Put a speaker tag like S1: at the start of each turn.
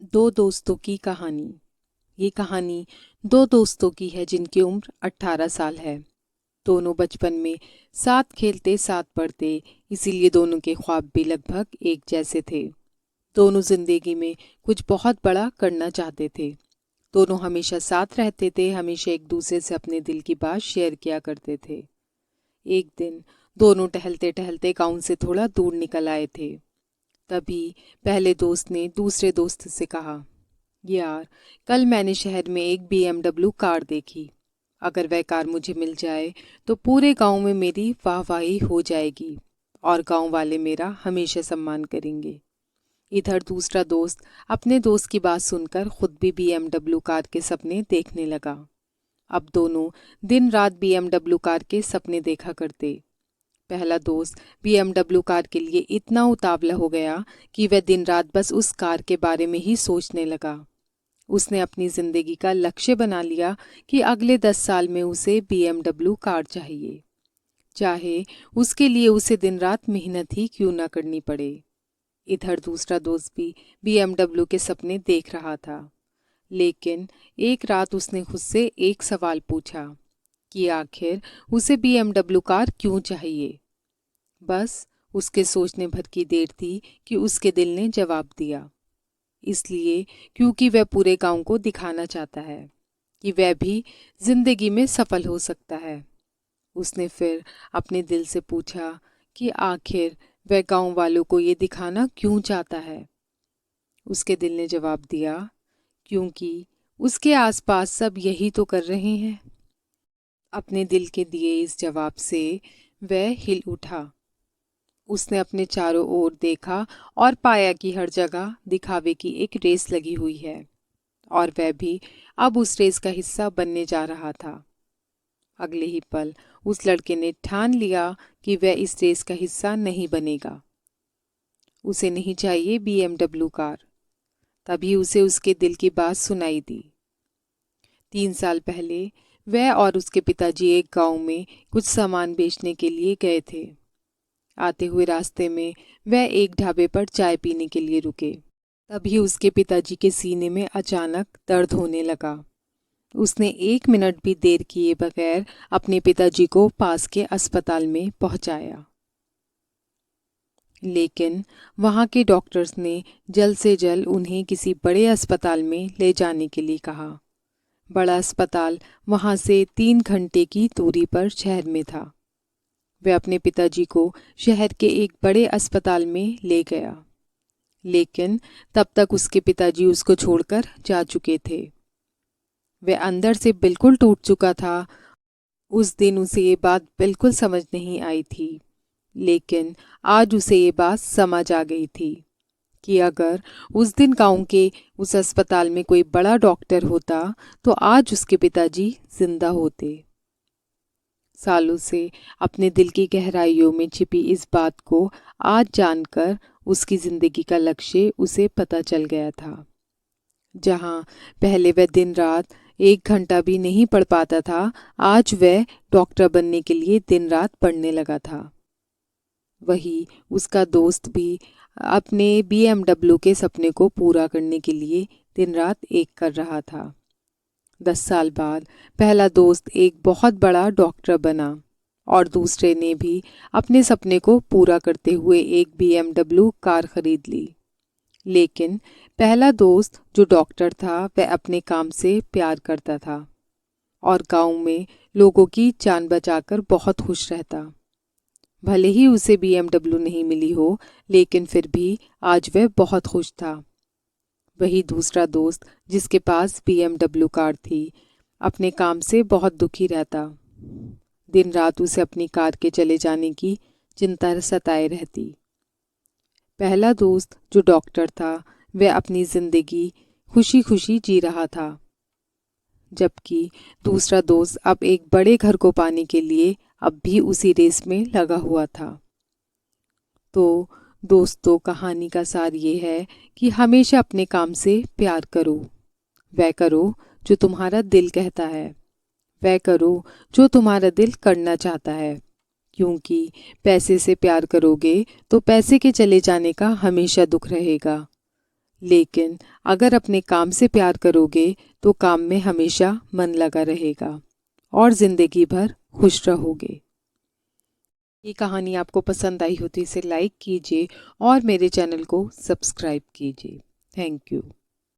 S1: दो दोस्तों की कहानी। ये कहानी दो दोस्तों की है जिनकी उम्र 18 साल है। दोनों बचपन में साथ खेलते साथ पढ़ते, इसीलिए दोनों के ख्वाब भी लगभग एक जैसे थे। दोनों जिंदगी में कुछ बहुत बड़ा करना चाहते थे। दोनों हमेशा साथ रहते थे, हमेशा एक दूसरे से अपने दिल की बात शेयर किया करते थे। एक दिन दोनों टहलते टहलते गांव से थोड़ा दूर निकल आए थे। तभी पहले दोस्त ने दूसरे दोस्त से कहा, यार, कल मैंने शहर में एक BMW कार देखी। अगर वह कार मुझे मिल जाए तो पूरे गांव में मेरी वाहवाही हो जाएगी और गांव वाले मेरा हमेशा सम्मान करेंगे। इधर दूसरा दोस्त अपने दोस्त की बात सुनकर खुद भी BMW कार के सपने देखने लगा। अब दोनों दिन रात BMW कार के सपने देखा करते। पहला दोस्त BMW कार के लिए इतना उतावला हो गया कि वह दिन रात बस उस कार के बारे में ही सोचने लगा। उसने अपनी जिंदगी का लक्ष्य बना लिया कि अगले 10 साल में उसे BMW कार चाहिए, चाहे उसके लिए उसे दिन रात मेहनत ही क्यों ना करनी पड़े। इधर दूसरा दोस्त भी BMW के सपने देख रहा था, लेकिन एक रात उसने खुद से एक सवाल पूछा कि आखिर उसे BMW कार क्यों चाहिए। बस उसके सोचने भर की देर थी कि उसके दिल ने जवाब दिया, इसलिए क्योंकि वह पूरे गांव को दिखाना चाहता है कि वह भी जिंदगी में सफल हो सकता है। उसने फिर अपने दिल से पूछा कि आखिर वह गांव वालों को ये दिखाना क्यों चाहता है। उसके दिल ने जवाब दिया, क्योंकि उसके आसपास सब यही तो कर रहे हैं। अपने दिल के दिए इस जवाब से वह हिल उठा। उसने अपने चारों ओर देखा और पाया कि हर जगह दिखावे की एक रेस लगी हुई है और वह भी अब उस रेस का हिस्सा बनने जा रहा था। अगले ही पल उस लड़के ने ठान लिया कि वह इस रेस का हिस्सा नहीं बनेगा। उसे नहीं चाहिए BMW कार। तभी उसे उसके दिल की बात सुनाई दी। 3 साल पहले वह और उसके पिताजी एक गांव में कुछ सामान बेचने के लिए गए थे। आते हुए रास्ते में वह एक ढाबे पर चाय पीने के लिए रुके। तभी उसके पिताजी के सीने में अचानक दर्द होने लगा। उसने 1 मिनट भी देर किए बगैर अपने पिताजी को पास के अस्पताल में पहुंचाया। लेकिन वहां के डॉक्टर्स ने जल्द से जल्द उन्हें किसी बड़े अस्पताल में ले जाने के लिए कहा। बड़ा अस्पताल वहां से 3 घंटे की दूरी पर शहर में था। वह अपने पिताजी को शहर के एक बड़े अस्पताल में ले गया, लेकिन तब तक उसके पिताजी उसको छोड़कर जा चुके थे। वह अंदर से बिल्कुल टूट चुका था। उस दिन उसे ये बात बिल्कुल समझ नहीं आई थी, लेकिन आज उसे ये बात समझ आ गई थी कि अगर उस दिन गांव के उस अस्पताल में कोई बड़ा डॉक्टर होता तो आज उसके पिताजी जिंदा होते। सालों से अपने दिल की गहराइयों में छिपी इस बात को आज जानकर उसकी जिंदगी का लक्ष्य उसे पता चल गया था। जहाँ पहले वह दिन रात 1 घंटा भी नहीं पढ़ पाता था, आज वह डॉक्टर बनने के लिए दिन रात पढ़ने लगा था। वही उसका दोस्त भी अपने BMW के सपने को पूरा करने के लिए दिन रात एक कर रहा था। 10 साल बाद पहला दोस्त एक बहुत बड़ा डॉक्टर बना और दूसरे ने भी अपने सपने को पूरा करते हुए एक BMW कार खरीद ली। लेकिन पहला दोस्त जो डॉक्टर था वह अपने काम से प्यार करता था और गांव में लोगों की जान बचाकर बहुत खुश रहता। भले ही उसे BMW नहीं मिली हो, लेकिन फिर भी आज वह बहुत खुश था। वही दूसरा दोस्त जिसके पास BMW कार थी, अपने काम से बहुत दुखी रहता। दिन रात उसे अपनी कार के चले जाने की चिंता सताए रहती। पहला दोस्त जो डॉक्टर था वह अपनी जिंदगी खुशी खुशी जी रहा था, जबकि दूसरा दोस्त अब एक बड़े घर को पाने के लिए अब भी उसी रेस में लगा हुआ था। तो दोस्तों, कहानी का सार ये है कि हमेशा अपने काम से प्यार करो। वह करो जो तुम्हारा दिल कहता है। वह करो जो तुम्हारा दिल करना चाहता है, क्योंकि पैसे से प्यार करोगे तो पैसे के चले जाने का हमेशा दुख रहेगा। लेकिन अगर अपने काम से प्यार करोगे तो काम में हमेशा मन लगा रहेगा और ज़िंदगी भर खुश रहोगे। ये कहानी आपको पसंद आई हो तो इसे लाइक कीजिए और मेरे चैनल को सब्सक्राइब कीजिए। Thank you.